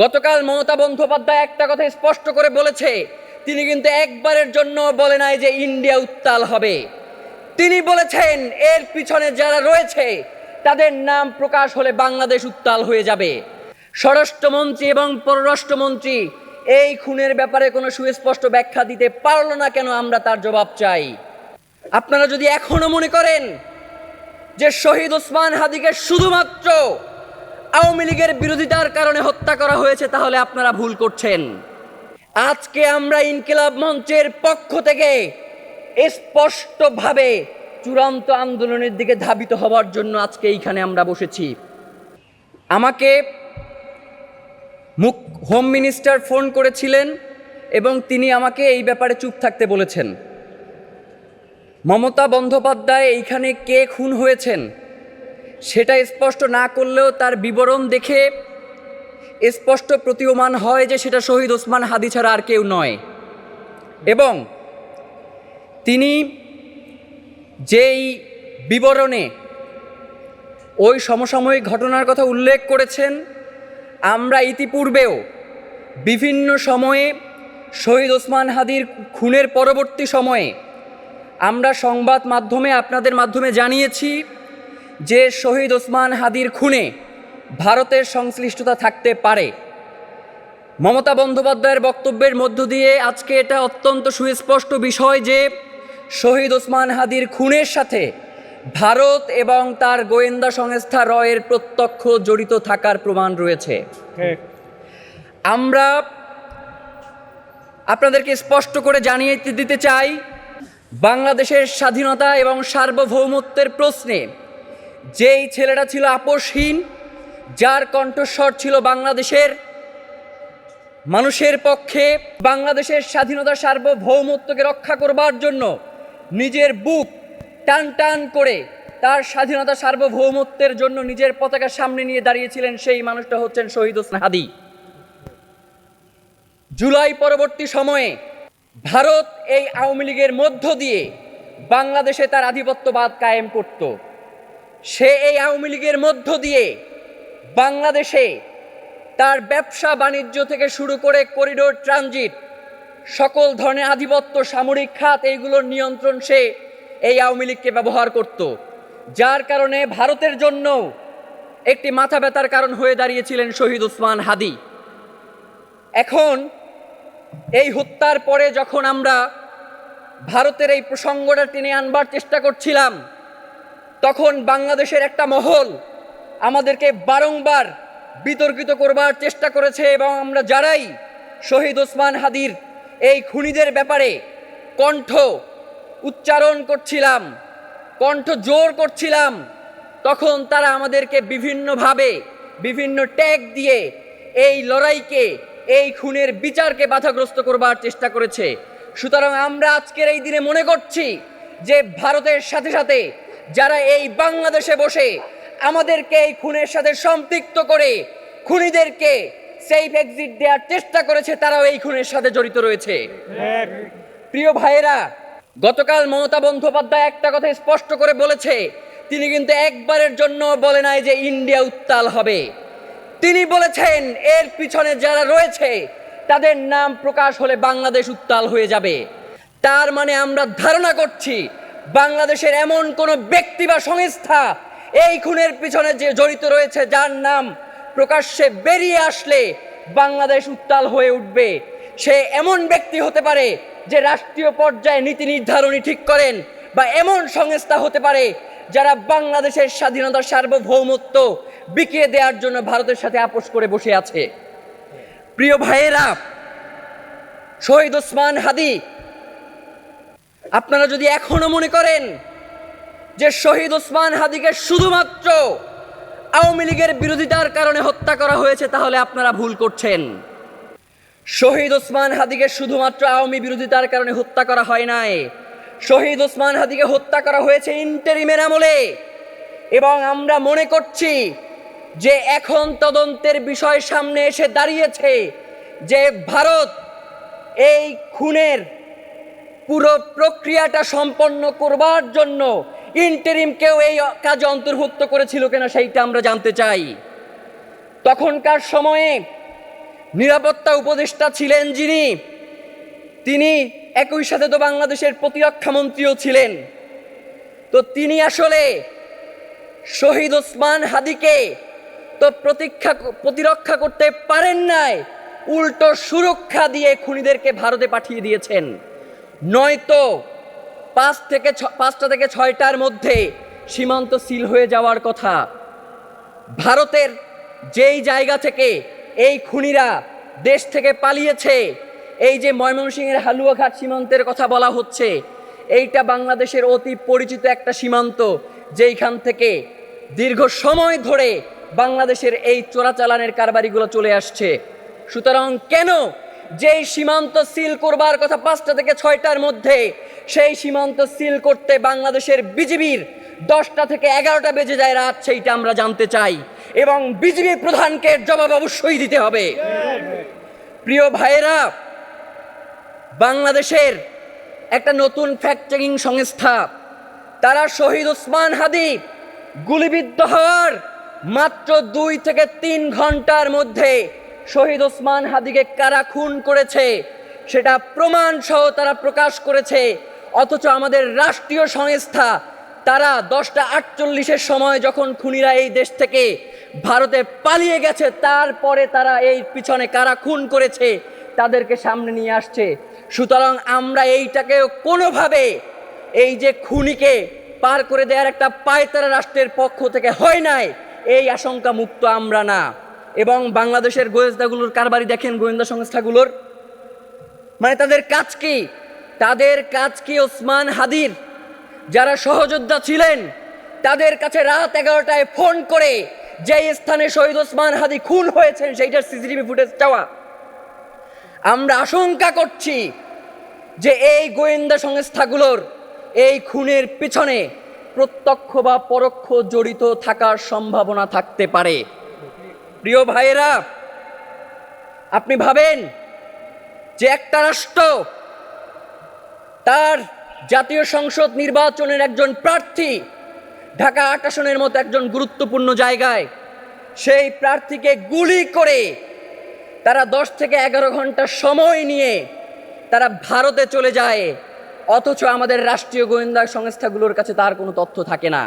গতকাল মমতা বন্দ্যোপাধ্যায় একটা কথা স্পষ্ট করে বলেছে, তিনি কিন্তু একবারের জন্য বলে নাই যে ইন্ডিয়া উত্তাল হবে। তিনি বলেছেন এর পিছনে যারা রয়েছে তাদের নাম প্রকাশ হলে বাংলাদেশ উত্তাল হয়ে যাবে। স্বরাষ্ট্রমন্ত্রী এবং পররাষ্ট্রমন্ত্রী এই খুনের ব্যাপারে কোনো সুস্পষ্ট ব্যাখ্যা দিতে পারল না কেন? আমরা তার জবাব চাই। আপনারা যদি এখনো মনে করেন যে শহীদ ওসমান হাদিকে শুধুমাত্র আওয়ামী লীগের বিরোধিতার কারণে হত্যা করা হয়েছে, তাহলে আপনারা ভুল করছেন। আজকে আমরা ইনকিলাব মঞ্চের পক্ষ থেকে স্পষ্টভাবে চূড়ান্ত আন্দোলনের দিকে ধাবিত হওয়ার জন্য আজকে এইখানে আমরা বসেছি। আমাকে হোম মিনিস্টার ফোন করেছিলেন এবং তিনি আমাকে এই ব্যাপারে চুপ থাকতে বলেছেন। মমতা বন্দ্যোপাধ্যায় এইখানে কে খুন হয়েছেন সেটা স্পষ্ট না করলেও তার বিবরণ দেখে স্পষ্ট প্রতীয়মান হয় যে সেটা শহীদ ওসমান হাদি ছাড়া আর কেউ নয়। এবং তিনি যেই বিবরণে ওই সমসাময়িক ঘটনার কথা উল্লেখ করেছেন, আমরা ইতিপূর্বেও বিভিন্ন সময়ে শহীদ ওসমান হাদির খুনের পরবর্তী সময়ে আমরা সংবাদ মাধ্যমে আপনাদের মাধ্যমে জানিয়েছি যে শহীদ ওসমান হাদির খুনে ভারতের সংশ্লিষ্টতা থাকতে পারে। মমতা বন্দ্যোপাধ্যায়ের বক্তব্যের মধ্য দিয়ে আজকে এটা অত্যন্ত সুস্পষ্ট বিষয় যে শহীদ ওসমান হাদির খুনের সাথে ভারত এবং তার গোয়েন্দা সংস্থা রয়ের প্রত্যক্ষ জড়িত থাকার প্রমাণ রয়েছে। আমরা আপনাদেরকে স্পষ্ট করে জানিয়ে দিতে চাই, বাংলাদেশের স্বাধীনতা এবং সার্বভৌমত্বের প্রশ্নে যেই ছেলেটা ছিল আপোষহীন, যার কণ্ঠস্বর ছিল বাংলাদেশের মানুষের পক্ষে, বাংলাদেশের স্বাধীনতা সার্বভৌমত্বকে রক্ষা করবার জন্য নিজের বুক টান টান করে তার স্বাধীনতা সার্বভৌমত্বের জন্য নিজের পতাকার সামনে নিয়ে দাঁড়িয়েছিলেন, সেই মানুষটা হচ্ছেন শহীদ ওসমান হাদি। জুলাই পরবর্তী সময়ে ভারত এই আওয়ামী লীগের মধ্য দিয়ে বাংলাদেশে তার আধিপত্যবাদ কায়েম করত। সে এই আওয়ামী লীগের মধ্য দিয়ে বাংলাদেশে তার ব্যবসা বাণিজ্য থেকে শুরু করে করিডোর ট্রানজিট, সকল ধরনের আধিপত্য, সামরিক খাত, এইগুলোর নিয়ন্ত্রণ সে এই আওয়ামী লীগকে ব্যবহার করত, যার কারণে ভারতের জন্য একটি মাথা ব্যথার কারণ হয়ে দাঁড়িয়েছিলেন শহীদ ওসমান হাদি। এখন এই হত্যার পরে যখন আমরা ভারতের এই প্রসঙ্গটা টেনে আনবার চেষ্টা করছিলাম, তখন বাংলাদেশের একটা মহল আমাদেরকে বারংবার বিতর্কিত করবার চেষ্টা করেছে এবং আমরা যারাই শহীদ ওসমান হাদির এই খুনিদের ব্যাপারে কণ্ঠ উচ্চারণ করছিলাম, কণ্ঠ জোর করছিলাম, তখন তারা আমাদেরকে বিভিন্নভাবে বিভিন্ন ট্যাগ দিয়ে এই লড়াইকে, এই খুনের বিচারকে বাধাগ্রস্ত করবার চেষ্টা করেছে। সুতরাং আমরা আজকের এই দিনে মনে করছি যে ভারতের সাথে সাথে যারা এই বাংলাদেশে বসে আমাদেরকে এই খুনের সাথে সম্পৃক্ত করে খুনিদেরকে সেফ এক্সিট দেওয়ার চেষ্টা করেছে, তারাও এই খুনের সাথে জড়িত রয়েছে। প্রিয় ভাইয়েরা, গতকাল মমতা বন্দ্যোপাধ্যায় একটা কথা স্পষ্ট করে বলেছে, তিনি কিন্তু একবারের জন্য বলে নাই যে ইন্ডিয়া উত্তাল হবে। তিনি বলেছেন এর পিছনে যারা রয়েছে তাদের নাম প্রকাশ হলে বাংলাদেশ উত্তাল হয়ে যাবে। তার মানে আমরা ধারণা করছি বাংলাদেশের এমন কোন ব্যক্তি বা সংস্থা এই খুনের পিছনে যে জড়িত রয়েছে, যার নাম প্রকাশ্যে বেরিয়ে আসলে বাংলাদেশ উত্তাল হয়ে উঠবে। সে এমন ব্যক্তি হতে পারে যে রাষ্ট্রীয় পর্যায়ে নীতি নির্ধারণী ঠিক করেন, বা এমন সংস্থা হতে পারে যারা বাংলাদেশের স্বাধীনতার সার্বভৌমত্ব বিকিয়ে দেওয়ার জন্য ভারতের সাথে আপোষ করে বসে আছে। প্রিয় ভাইয়েরা, শহীদ ওসমান হাদি, আপনারা যদি এখনো মনে করেন যে শহীদ ওসমান হাদিকে শুধুমাত্র আওয়ামী লীগের বিরোধিতার কারণে হত্যা করা হয়েছে, তাহলে আপনারা ভুল করছেন। শহীদ ওসমান হাদিকে শুধুমাত্র আওয়ামী বিরোধিতার কারণে হত্যা করা হয় নাই। শহীদ ওসমান হাদিকে হত্যা করা হয়েছে ইন্টারিমের আমলে, এবং আমরা মনে করছি যে এখন তদন্তের বিষয় সামনে এসে দাঁড়িয়েছে যে ভারত এই খুনের পুরো প্রক্রিয়াটা সম্পন্ন করবার জন্য ইন্টারিমকেও এই কাজে অন্তর্ভুক্ত করেছিল কিনা সেইটা আমরা জানতে চাই। তখনকার সময়ে নিরাপত্তা উপদেষ্টা ছিলেন যিনি, তিনি একই সাথে তো বাংলাদেশের প্রতিরক্ষা মন্ত্রীও ছিলেন। তো তিনি আসলে শহীদ ওসমান হাদিকে তো প্রতিরক্ষা করতে পারেন নাই, উল্টো সুরক্ষা দিয়ে খুনিদেরকে ভারতে পাঠিয়ে দিয়েছেন। নয়তো 5টা থেকে 6টার মধ্যে সীমান্ত সিল হয়ে যাওয়ার কথা। ভারতের যেই জায়গা থেকে এই খুনিরা দেশ থেকে পালিয়েছে, এই যে ময়মনসিংহের হালুয়াঘাট সীমান্তের কথা বলা হচ্ছে, এইটা বাংলাদেশের অতি পরিচিত একটা সীমান্ত, যেইখান থেকে দীর্ঘ সময় ধরে বাংলাদেশের এই চোরাচালানের কারবারিগুলো চলে আসছে। সুতরাং কেন যেই সীমান্ত সিল করবার কথা 5টা থেকে 6টার মধ্যে, সেই সীমান্ত সিল করতে বাংলাদেশের বিজিবির 10টা থেকে 11টা বেজে যায় রাত, সেইটা আমরা জানতে চাই এবং বিজিবি প্রধানকে জবাব অবশ্যই দিতে হবে। প্রিয় ভাইয়েরা, বাংলাদেশের একটা নতুন ফ্যাক্ট চেকিং সংস্থা, তারা শহীদ ওসমান হাদি গুলিবিদ্ধ হওয়ার মাত্র 2 থেকে 3 ঘন্টার মধ্যে শহীদ ওসমান হাদিকে কারা খুন করেছে সেটা প্রমাণ সহ তারা প্রকাশ করেছে। অথচ আমাদের রাষ্ট্রীয় সংস্থা তারা 10টা 48-এর সময় যখন খুনিরা এই দেশ থেকে ভারতে পালিয়ে গেছে, তারপরে তারা এই পিছনে কারা খুন করেছে তাদেরকে সামনে নিয়ে আসছে। সুতরাং আমরা এইটাকে কোনোভাবে এই যে খুনিকে পার করে দেওয়ার একটা পায়তারা রাষ্ট্রের পক্ষ থেকে হয় নাই, এই আশঙ্কা মুক্ত আমরা না। এবং বাংলাদেশের গোয়েন্দাগুলোর কারবারি দেখেন, গোয়েন্দা সংস্থাগুলোর মানে তাদের কাজ কি? তাদের কাজ কি ওসমান হাদির যারা সহযোদ্ধা ছিলেন তাদের কাছে রাত 11টায় ফোন করে যে স্থানে শহীদ ওসমান হাদি খুন হয়েছেন সেইটার সিসিটিভি ফুটেজ চাওয়া। আমরা আশঙ্কা করছি যে এই গোয়েন্দা সংস্থাগুলোর এই খুনের পিছনে প্রত্যক্ষ বা পরোক্ষ জড়িত থাকার সম্ভাবনা থাকতে পারে। প্রিয় ভাইয়েরা, আপনি ভাবেন যে একটা রাষ্ট্র তার জাতীয় সংসদ নির্বাচনের একজন প্রার্থী ঢাকা 8 আসনের মতো একজন গুরুত্বপূর্ণ জায়গায়, সেই প্রার্থীকে গুলি করে তারা 10 থেকে 11 ঘন্টা সময় নিয়ে তারা ভারতে চলে যায়, অথচ আমাদের রাষ্ট্রীয় গোয়েন্দা সংস্থাগুলোর কাছে তার কোনো তথ্য থাকে না।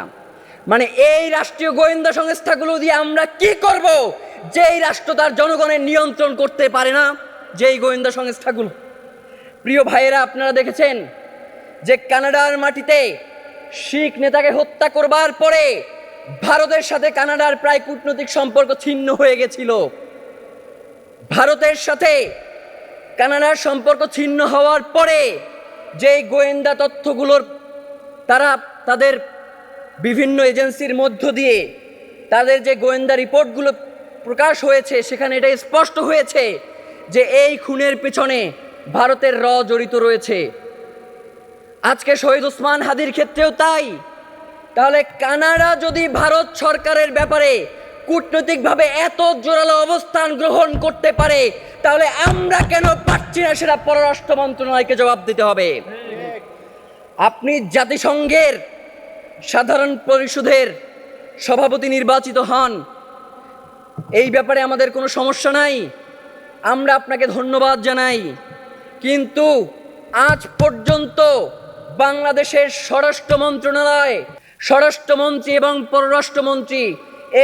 মানে এই রাষ্ট্রীয় গোয়েন্দা সংস্থাগুলো দিয়ে আমরা কি করব, যেই রাষ্ট্র তার জনগণের নিয়ন্ত্রণ করতে পারে না, যেই গোয়েন্দা সংস্থাগুলো। প্রিয় ভাইয়েরা, আপনারা দেখেছেন যে কানাডার মাটিতে শিখ নেতাকে হত্যা করবার পরে ভারতের সাথে কানাডার প্রায় কূটনৈতিক সম্পর্ক ছিন্ন হয়ে গেছিল। ভারতের সাথে কানাডার সম্পর্ক ছিন্ন হওয়ার পরে যেই গোয়েন্দা তথ্যগুলোর তারা তাদের বিভিন্ন এজেন্সির মধ্য দিয়ে তাদের যে গোয়েন্দা রিপোর্টগুলো প্রকাশ হয়েছে, সেখানে এটা স্পষ্ট হয়েছে যে এই খুনের পিছনে ভারতের জড়িত রয়েছে। আজকে শহীদ ওসমান হাদির ক্ষেত্রেও তাই। তাহলে কানাডা যদি ভারত সরকারের ব্যাপারে কূটনৈতিকভাবে এত জোরালো অবস্থান গ্রহণ করতে পারে, তাহলে আমরা কেন পারছি না সেটা পররাষ্ট্র মন্ত্রণালয়কে জবাব দিতে হবে। আপনি জাতিসংঘের সাধারণ পরিষদের সভাপতি নির্বাচিত হন, এই ব্যাপারে আমাদের কোনো সমস্যা নাই, আমরা আপনাকে ধন্যবাদ জানাই। কিন্তু আজ পর্যন্ত বাংলাদেশের স্বরাষ্ট্র মন্ত্রণালয়, স্বরাষ্ট্রমন্ত্রী এবং পররাষ্ট্রমন্ত্রী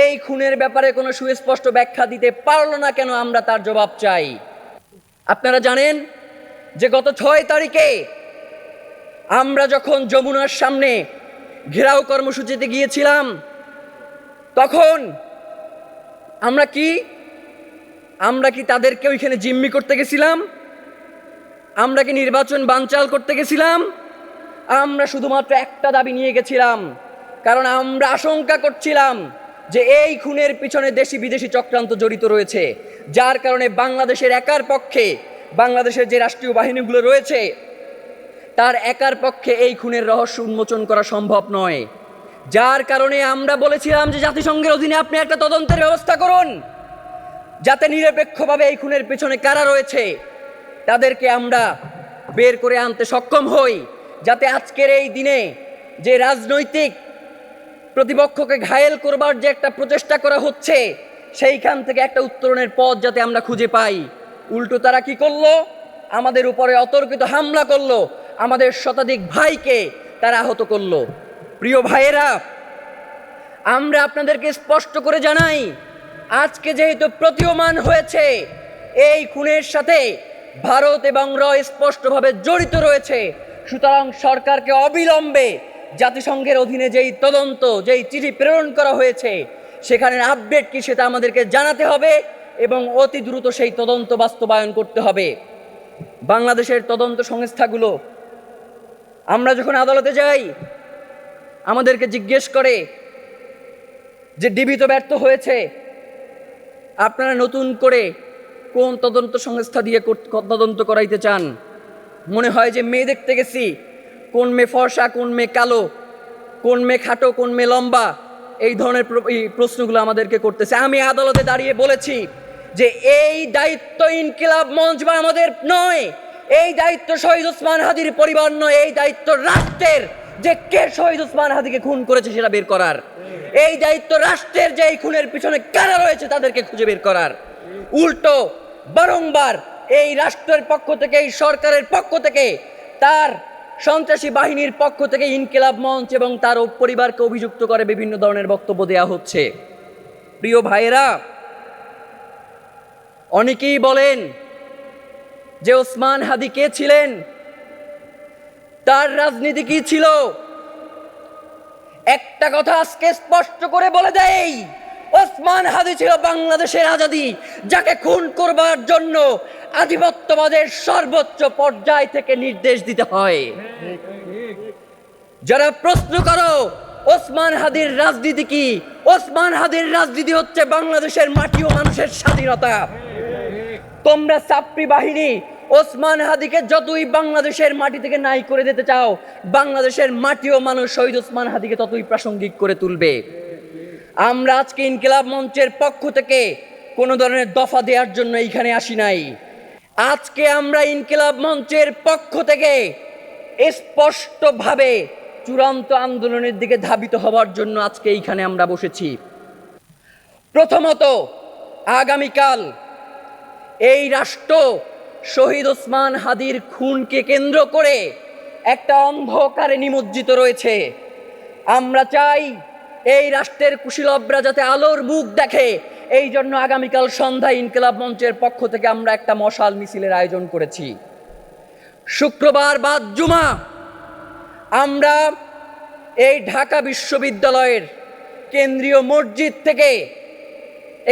এই খুনের ব্যাপারে কোনো সুস্পষ্ট ব্যাখ্যা দিতে পারলো না কেন, আমরা তার জবাব চাই। আপনারা জানেন যে গত 6 তারিখে আমরা যখন যমুনার সামনে ঘেরাও কর্মসূচিতে গিয়েছিলাম, তখন আমরা কি তাদেরকে ওইখানে জিম্মি করতে গেছিলাম? আমরা কি নির্বাচন বানচাল করতে গেছিলাম? আমরা শুধুমাত্র একটা দাবি নিয়ে গেছিলাম, কারণ আমরা আশঙ্কা করছিলাম যে এই খুনের পিছনে দেশি বিদেশি চক্রান্ত জড়িত রয়েছে, যার কারণে বাংলাদেশের একার পক্ষে, বাংলাদেশের যে রাষ্ট্রীয় বাহিনীগুলো রয়েছে তার একার পক্ষে এই খুনের রহস্য উন্মোচন করা সম্ভব নয়। যার কারণে আমরা বলেছিলাম যে জাতিসংঘের অধীনে আপনি একটা তদন্তের ব্যবস্থা করুন, যাতে নিরপেক্ষভাবে এই খুনের পিছনে কারা রয়েছে তাদেরকে আমরা বের করে আনতে সক্ষম হই, যাতে আজকের এই দিনে যে রাজনৈতিক প্রতিপক্ষকে ঘায়েল করবার যে একটা প্রচেষ্টা করা হচ্ছে, সেইখান থেকে একটা উত্তরণের পথ যাতে আমরা খুঁজে পাই। উল্টো তারা কি করলো? আমাদের উপরে অতর্কিত হামলা করলো, আমাদের শতাধিক ভাইকে তারা আহত করলো। প্রিয় ভাইয়েরা, আমরা আপনাদেরকে স্পষ্ট করে জানাই, আজকে যেহেতু প্রতীয়মান হয়েছে এই খুনের সাথে ভারত এবং র স্পষ্টভাবে জড়িত রয়েছে, সুতরাং সরকারকে অবিলম্বে জাতিসংঘের অধীনে যেই তদন্ত, যেই চিঠি প্রেরণ করা হয়েছে সেখানের আপডেট কি সেটা আমাদেরকে জানাতে হবে এবং অতি দ্রুত সেই তদন্ত বাস্তবায়ন করতে হবে। বাংলাদেশের তদন্ত সংস্থাগুলো, আমরা যখন আদালতে যাই আমাদেরকে জিজ্ঞেস করে যে ডিবি তো ব্যর্থ হয়েছে, আপনারা নতুন করে কোন তদন্ত সংস্থা দিয়ে তদন্ত করাইতে চান? মনে হয় যে মেয়ে দেখতে গেছি, কোন মেয়ে ফর্সা, কোন মেয়ে কালো, কোন মেয়ে খাটো, কোন মেয়ে লম্বা, এই ধরনের প্রশ্নগুলো আমাদেরকে করতেছে। আমি আদালতে দাঁড়িয়ে বলেছি যে এই দায়িত্ব ইনকিলাব মঞ্চ বা আমাদের নয়, এই দায়িত্ব শহীদ ওসমান হাদির পরিবার নয়, এই দায়িত্ব রাষ্ট্রের, যে কে শহীদ ওসমান হাদিকে খুন করেছে সেটা বের করার। এই দায়িত্ব রাষ্ট্রের, যে এই খুনের পিছনে কারা রয়েছে তাদেরকে খুঁজে বের করার। উল্টো বারংবার এই রাষ্ট্রের পক্ষ থেকে, এই সরকারের পক্ষ থেকে, তার সন্ত্রাসী বাহিনীর পক্ষ থেকে ইনকিলাব মঞ্চ এবং তার পরিবারকে অভিযুক্ত করে বিভিন্ন ধরনের বক্তব্য দেওয়া হচ্ছে। প্রিয় ভাইয়েরা, অনেকেই বলেন যে ওসমান হাদি কে ছিলেন, তার রাজনীতি কি ছিল। একটা কথা আজকে স্পষ্ট করে বলে দেই, ওসমান হাদি ছিল বাংলাদেশের আজাদী, যাকে খুন করবার জন্য আধিপত্যবাদের সর্বোচ্চ পর্যায় থেকে নির্দেশ দিতে হয়। যারা প্রশ্ন করো ওসমান হাদির রাজনীতি কি, ওসমান হাদির রাজনীতি হচ্ছে বাংলাদেশের মাটি ও মানুষের স্বাধীনতা। তোমরা ছাত্রী বাহিনী ওসমান হাদিকে যতই বাংলাদেশের মাটি থেকে নাই করে দিতে চাও, বাংলাদেশের মাটি ও মানুষ শহীদ ওসমান হাদিকে ততই প্রাসঙ্গিক করে তুলবে। আমরা আজকে ইনকিলাব মঞ্চের পক্ষ থেকে কোনো ধরনের দফা দেওয়ার জন্য এইখানে আসি নাই। আজকে আমরা ইনকিলাব মঞ্চের পক্ষ থেকে স্পষ্টভাবে চূড়ান্ত আন্দোলনের দিকে ধাবিত হওয়ার জন্য আজকে এইখানে আমরা বসেছি। প্রথমত, আগামীকাল এই রাষ্ট্র শহীদ ওসমান হাদির খুনকে কেন্দ্র করে একটা অন্ধকারে নিমজ্জিত রয়েছে। আমরা চাই এই রাষ্ট্রের কুশীলবরা যাতে আলোর মুখ দেখে, এই জন্য আগামীকাল সন্ধ্যায় ইনকিলাব মঞ্চের পক্ষ থেকে আমরা একটা মশাল মিছিলের আয়োজন করেছি। শুক্রবার বাদ জুমা আমরা এই ঢাকা বিশ্ববিদ্যালয়ের কেন্দ্রীয় মসজিদ থেকে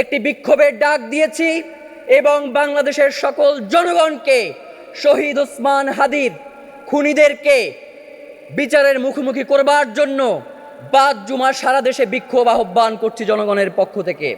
একটি বিক্ষোভের ডাক দিয়েছি এবং বাংলাদেশের সকল জনগণকে শহীদ ওসমান হাদির খুনিদেরকে বিচারের মুখোমুখি করবার জন্য বাদ জুমা সারা দেশে বিক্ষোভ আহ্বান করছি জনগণের পক্ষ থেকে।